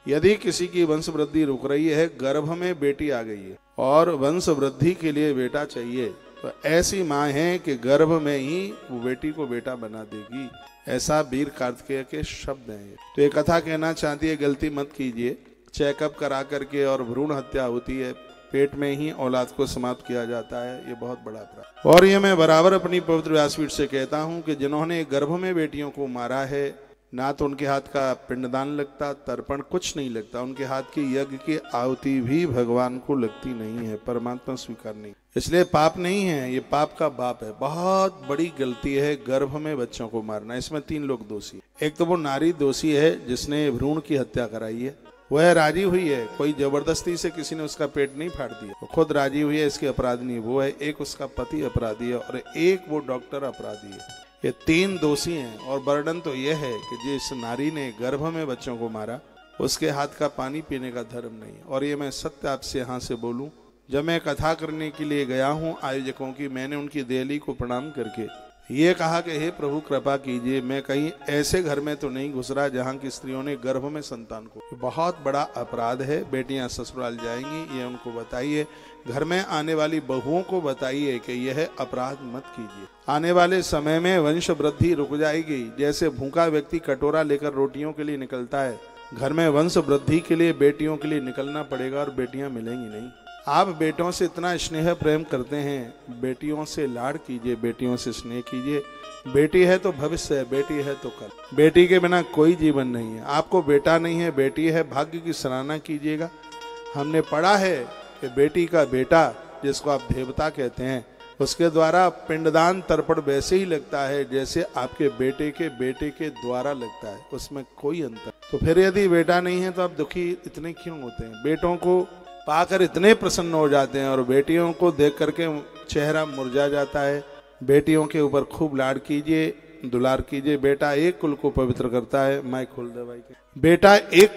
यदि किसी की वंश वृद्धि रुक रही है, गर्भ में बेटी आ गई है और वंश वृद्धि के लिए बेटा चाहिए, तो ऐसी माँ है कि गर्भ में ही वो बेटी को बेटा बना देगी। ऐसा वीर कार्तिकेय के शब्द हैं। तो ये कथा कहना चाहती है, गलती मत कीजिए। चेकअप करा करके और भ्रूण हत्या होती है, पेट में ही औलाद को समाप्त किया जाता है, ये बहुत बड़ा अपराध। और ये मैं बराबर अपनी पवित्र व्यासपीठ से कहता हूँ कि जिन्होंने गर्भ में बेटियों को मारा है, ना तो उनके हाथ का पिंडदान लगता, तर्पण कुछ नहीं लगता, उनके हाथ की यज्ञ की आहुति भी भगवान को लगती नहीं है, परमात्मा स्वीकार नहीं। इसलिए पाप नहीं है, ये पाप का बाप है। बहुत बड़ी गलती है गर्भ में बच्चों को मारना। इसमें 3 लोग दोषी। एक तो वो नारी दोषी है जिसने भ्रूण की हत्या कराई है, वह राजी हुई है, कोई जबरदस्ती से किसी ने उसका पेट नहीं फाड़ दिया, वो खुद राजी हुई है, इसके अपराधी वो है। एक उसका पति अपराधी है और एक वो डॉक्टर अपराधी है। ये 3 दोषी हैं। और बर्डन तो यह है कि जिस नारी ने गर्भ में बच्चों को मारा, उसके हाथ का पानी पीने का धर्म नहीं। और ये मैं सत्य आपसे यहाँ से बोलूं, जब मैं कथा करने के लिए गया हूँ आयोजकों की, मैंने उनकी देहली को प्रणाम करके ये कहा कि हे प्रभु कृपा कीजिए, मैं कहीं ऐसे घर में तो नहीं घुस रहा जहाँ की स्त्रियों ने गर्भ में संतान को। बहुत बड़ा अपराध है। बेटियां ससुराल जाएंगी, ये उनको बताइए। घर में आने वाली बहुओं को बताइए कि यह अपराध मत कीजिए। आने वाले समय में वंश वृद्धि रुक जाएगी। जैसे भूखा व्यक्ति कटोरा लेकर रोटियों के लिए निकलता है, घर में वंश वृद्धि के लिए बेटियों के लिए निकलना पड़ेगा और बेटियां मिलेंगी नहीं। आप बेटों से इतना स्नेह प्रेम करते हैं, बेटियों से लाड़ कीजिए, बेटियों से स्नेह कीजिए। बेटी है तो भविष्य है, बेटी है तो कल। बेटी के बिना कोई जीवन नहीं है। आपको बेटा नहीं है, बेटी है, भाग्य की सराहना कीजिएगा। हमने पढ़ा है कि बेटी का बेटा, जिसको आप देवता कहते हैं, उसके द्वारा पिंडदान तर्पण वैसे ही लगता है जैसे आपके बेटे के द्वारा लगता है, उसमें कोई अंतर। तो फिर यदि बेटा नहीं है तो आप दुखी इतने क्यों होते हैं? बेटों को पाकर इतने प्रसन्न हो जाते हैं और बेटियों को देख करके चेहरा मुरझा जाता है। बेटियों के ऊपर खूब लाड़ कीजिए, दुलार कीजिए। बेटा एक कुल को पवित्र करता है, मैं खोल दे भाई के। बेटा एक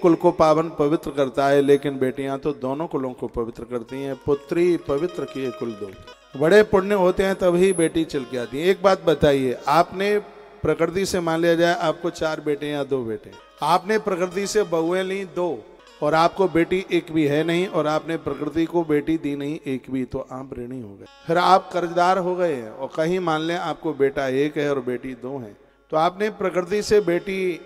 कुल को पावन पवित्र करता है, लेकिन बेटियां तो दोनों कुलों को पवित्र करती हैं। पुत्री पवित्र किए कुल दो। बड़े पुण्य होते हैं तभी बेटी चल के आती है। एक बात बताइए, आपने प्रकृति से मान लिया जाए आपको 4 बेटे या 2 बेटे, आपने प्रकृति से बहुएं ली 2 और आपको बेटी एक भी है नहीं, और आपने प्रकृति को बेटी दी नहीं एक भी, तो आप ऋणी हो गए, फिर आप कर्जदार हो गए हैं। और कहीं मान लें आपको बेटा 1 है और बेटी 2 है, तो आपने प्रकृति से बेटी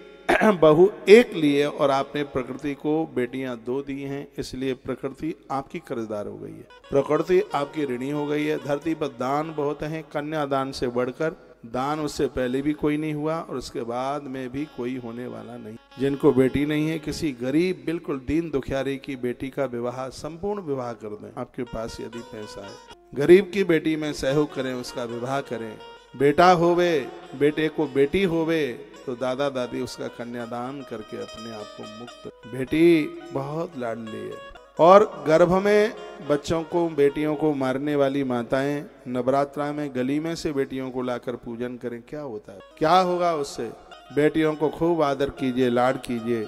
बहू 1 ली है और आपने प्रकृति को बेटियां 2 दी हैं, इसलिए प्रकृति आपकी कर्जदार हो गई है, प्रकृति आपकी ऋणी हो गई है। धरती पर दान बहुत हैं, कन्यादान से बढ़कर दान उससे पहले भी कोई नहीं हुआ और उसके बाद में भी कोई होने वाला नहीं। जिनको बेटी नहीं है, किसी गरीब बिल्कुल दीन दुखियारी की बेटी का विवाह, संपूर्ण विवाह कर दें। आपके पास यदि पैसा है, गरीब की बेटी में सहयोग करें, उसका विवाह करें। बेटा होवे, बेटे को बेटी होवे, तो दादा दादी उसका कन्यादान करके अपने आप को मुक्त। बेटी बहुत लाडली है। और गर्भ में बच्चों को, बेटियों को मारने वाली माताएं नवरात्रा में गली में से बेटियों को लाकर पूजन करें, क्या होता है? क्या होगा उससे? बेटियों को खूब आदर कीजिए, लाड कीजिए।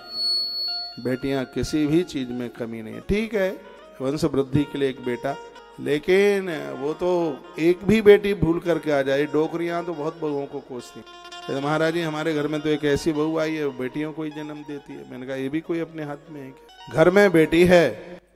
बेटियां किसी भी चीज में कमी नहीं है। ठीक है, वंश वृद्धि के लिए एक बेटा, लेकिन वो तो एक भी बेटी भूल करके आ जाए। डोकरियां तो बहुत बहुओं को कोसती। महाराज जी, हमारे घर में तो एक ऐसी बहू आई है, बेटियों को ही जन्म देती है। मैंने कहा ये भी कोई अपने हाथ में है क्या? घर में बेटी है,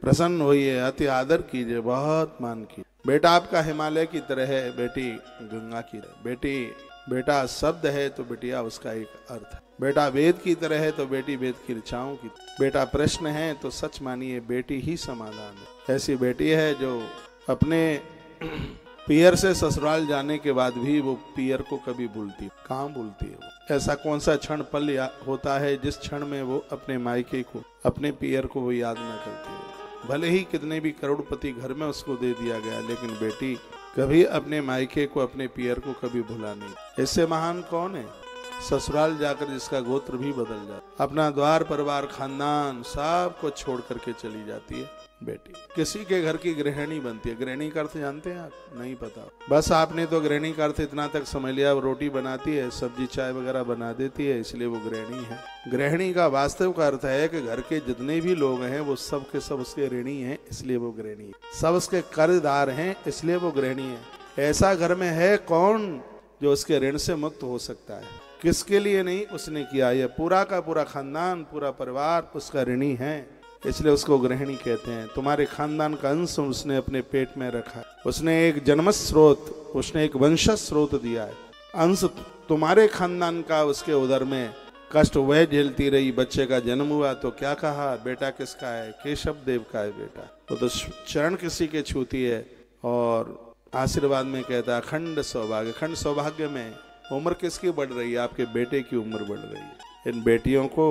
प्रसन्न होइए, अति आदर कीजिए, बहुत मान कीजिए। बेटा आपका हिमालय की तरह है, बेटी गंगा की तरह। बेटा शब्द है तो बेटिया उसका एक अर्थ है। बेटा वेद की तरह है तो बेटी वेद की ऋचाओं की। बेटा प्रश्न है तो सच मानिए बेटी ही समाधान है। ऐसी बेटी है जो अपने पियर से ससुराल जाने के बाद भी वो पियर को कभी भूलती, कहाँ भूलती है वो? ऐसा कौन सा क्षण पल होता है जिस क्षण में वो अपने मायके को, अपने पियर को वो याद न करती है? भले ही कितने भी करोड़पति घर में उसको दे दिया गया, लेकिन बेटी कभी अपने मायके को, अपने पियर को कभी भूला नहीं। इससे महान कौन है? ससुराल जाकर जिसका गोत्र भी बदल जाता, अपना द्वार परिवार खानदान सब को छोड़ करके चली जाती है बेटी। किसी के घर की गृहिणी बनती है। गृहिणी का अर्थ जानते हैं आप? नहीं पता। बस आपने तो गृहिणी का अर्थ इतना तक समझ लिया, वो रोटी बनाती है, सब्जी चाय वगैरह बना देती है, इसलिए वो गृहिणी है। गृहिणी का वास्तव का अर्थ है कि घर के जितने भी लोग हैं वो सब के सब उसके ऋणी हैं, इसलिए वो गृहिणी है। सब उसके कर्जदार हैं, इसलिए वो गृहिणी है। ऐसा घर में है कौन जो उसके ऋण से मुक्त हो सकता है? किसके लिए नहीं, उसने किया। यह पूरा का पूरा खानदान, पूरा परिवार उसका ऋणी है, इसलिए उसको गृहिणी कहते हैं। तुम्हारे खानदान का अंश उसने अपने पेट में रखा है। उसने एक जन्म स्रोत, उसने एक वंश स्रोत दिया है। अंश तुम्हारे खानदान का उसके उदर में कष्ट वह झेलती रही। बच्चे का जन्म हुआ तो क्या कहा, बेटा किसका है, केशव देव का है बेटा। तो चरण किसी के छूती है और आशीर्वाद में कहता है अखंड सौभाग्य। अखंड सौभाग्य में उम्र किसकी बढ़ रही है, आपके बेटे की उम्र बढ़ रही है। इन बेटियों को